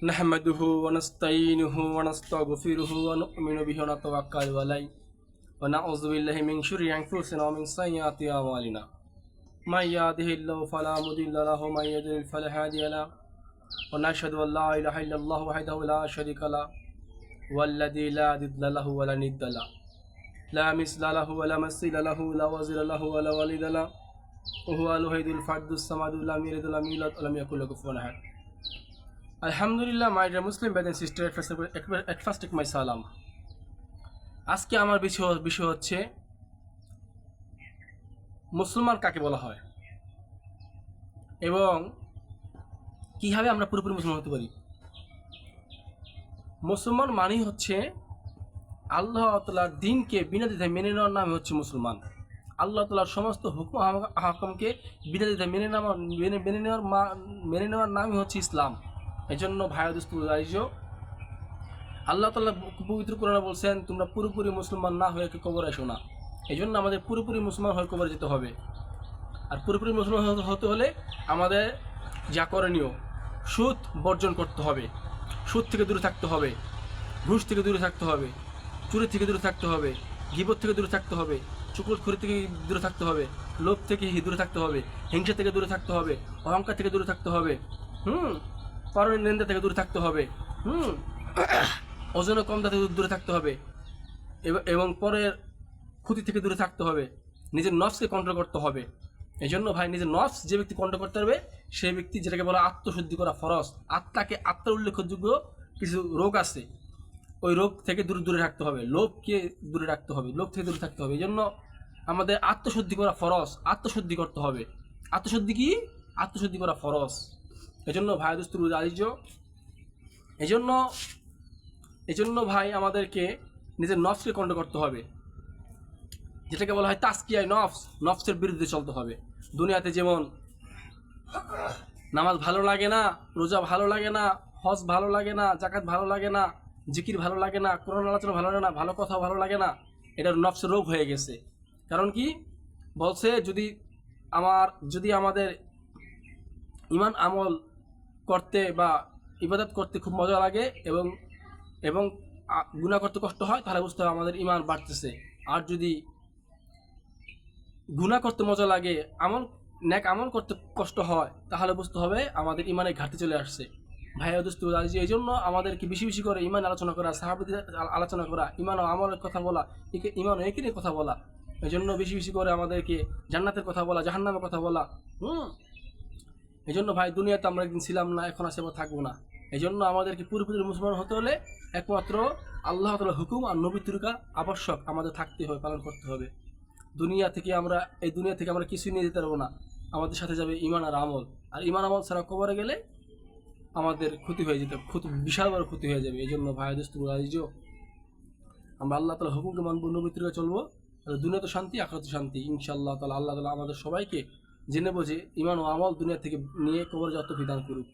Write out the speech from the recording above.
نحمده ونستعينه ونستغفره ونؤمن به ونتوكل عليه ونعوذ بالله من شرور أنفسنا ومن سيئات أعمالنا من يهده الله فلا مضل له ومن يضلل فلا هادي له ونشهد أن لا إله إلا الله وحده لا شريك له والذي لا ضد له ولا ند له لا مثل له ولا مثيل له لا وزير له ولا ولد له وهو الوحيد الفرد الصمد لم يلد ولم يولد ولم يكن له كفوا أحد. আলহামদুলিল্লাহ, my dear Muslim brother sister, at first take my সালাম। আজকে আমার বিষয় হচ্ছে মুসলমান কাকে বলা হয় এবং কীভাবে আমরা পুরোপুরি মুসলমান হতে পারি। মুসলমান মানেই হচ্ছে আল্লাহ তাআলার দিনকে বিনা দ্বিধায় মেনে নেওয়ার নামই হচ্ছে মুসলমান। আল্লাহ তাআলার সমস্ত হুকুম হাকামকে বিনা দ্বিধায় মেনে নেওয়ার নামই হচ্ছে ইসলাম। এই জন্য ভাইয়া দোস্ত আল্লাহ তাআলা পবিত্র কোরআনে বলছেন, তোমরা পুরোপুরি মুসলমান না হয়ে কবর এসো না। এই জন্য আমাদের পুরোপুরি মুসলমান হয়ে কবরে যেতে হবে। আর পুরোপুরি মুসলমান হতে হলে আমাদের যা করণীয়, সুদ বর্জন করতে হবে, সুদ থেকে দূরে থাকতে হবে, ঘুষ থেকে দূরে থাকতে হবে, চুরি থেকে দূরে থাকতে হবে, গীবত থেকে দূরে থাকতে হবে, চুগলখড়ি থেকে দূরে থাকতে হবে, লোভ থেকে দূরে থাকতে হবে, হিংসা থেকে দূরে থাকতে হবে, অহংকার থেকে দূরে থাকতে হবে, পরের নিন্দা থেকে দূরে থাকতে হবে, ওজনে কম থেকে দূরে থাকতে হবে এবং পরের ক্ষতি থেকে দূরে থাকতে হবে। নিজের নফসকে কন্ট্রোল করতে হবে। এই জন্য ভাই, নিজের নফস যে ব্যক্তি কন্ট্রোল করতে পারবে সেই ব্যক্তি, যেটাকে বলা আত্মশুদ্ধি করা ফরজ, আত্মার উল্লেখযোগ্য কিছু রোগ আছে, ওই রোগ থেকে দূরে থাকতে হবে, লোভকে দূরে রাখতে হবে, লোভ থেকে দূরে থাকতে হবে। এই জন্য আমাদের আত্মশুদ্ধি করা ফরজ, আত্মশুদ্ধি করতে হবে। আত্মশুদ্ধি করা ফরজ। এই জন্য ভাই দোস্ত আলিজ, এই জন্য ভাই আমাদেরকে নিজের নফসকে কন্ট্রোল করতে হবে, যেটাকে বলা হয় তাসকিয়ায় নফসের বিরুদ্ধে চলতে হবে। দুনিয়াতে যেমন নামাজ ভালো লাগে না, রোজা ভালো লাগে না, হজ ভালো লাগে না, জাকাত ভালো লাগে না, জিকির ভালো লাগে না, কোরআন আলোচনা ভালো লাগে না, ভালো কথা ভালো লাগে না, এটা নফসের রোগ হয়ে গেছে। কারণ কি বলছে, যদি আমাদের ইমান আমল করতে বা ইবাদত করতে খুব মজা লাগে এবং গুনাহ করতে কষ্ট হয়, তাহলে বুঝতে হবে আমাদের ইমান বাড়তেছে। আর যদি গুনাহ করতে মজা লাগে, নেক আমল করতে কষ্ট হয়, তাহলে বুঝতে হবে আমাদের ইমানের ঘাটতি চলে আসছে। ভাইয়া দোস্ত, এই জন্য আমাদেরকে বেশি বেশি করে ইমান আলোচনা করা, সাহাবাদের আলোচনা করা, ইমান ও আমলের কথা বলা, ইমান ও একই কথা বলা। এই জন্য বেশি বেশি করে আমাদেরকে জান্নাতের কথা বলা, জাহান্নামের কথা বলা। এই জন্য ভাই, দুনিয়াতে আমরা একদিন ছিলাম না, এখন আছে বা থাকবো না। এই জন্য আমাদেরকে পুরোপুরি মুসলমান হতে হলে একমাত্র আল্লাহ তাআলার হুকুম আর নবীর তরিকা আবশ্যক আমাদের থাকতে হবে, পালন করতে হবে। এই দুনিয়া থেকে আমরা কিছুই নিয়ে যেতে পারবো না। আমাদের সাথে যাবে ইমান আর আমল। আর ইমান আমল ছাড়া কবরে গেলে আমাদের ক্ষতি হয়ে যেতে, বিশাল বড় ক্ষতি হয়ে যাবে। এই জন্য ভাই দোস্ত আমরা আল্লাহ তাআলার হুকুমকে মানবো, নবীর তরিকা চলবো, দুনিয়া তো শান্তি, আখিরাতে শান্তি ইনশাআল্লাহ তাআলা। আল্লাহ তাআলা আমাদের সবাইকে জেনে বুঝে ইমান ও আমল দুনিয়া থেকে নিয়ে কবরে যাওয়ার তৌফিক দান করুক।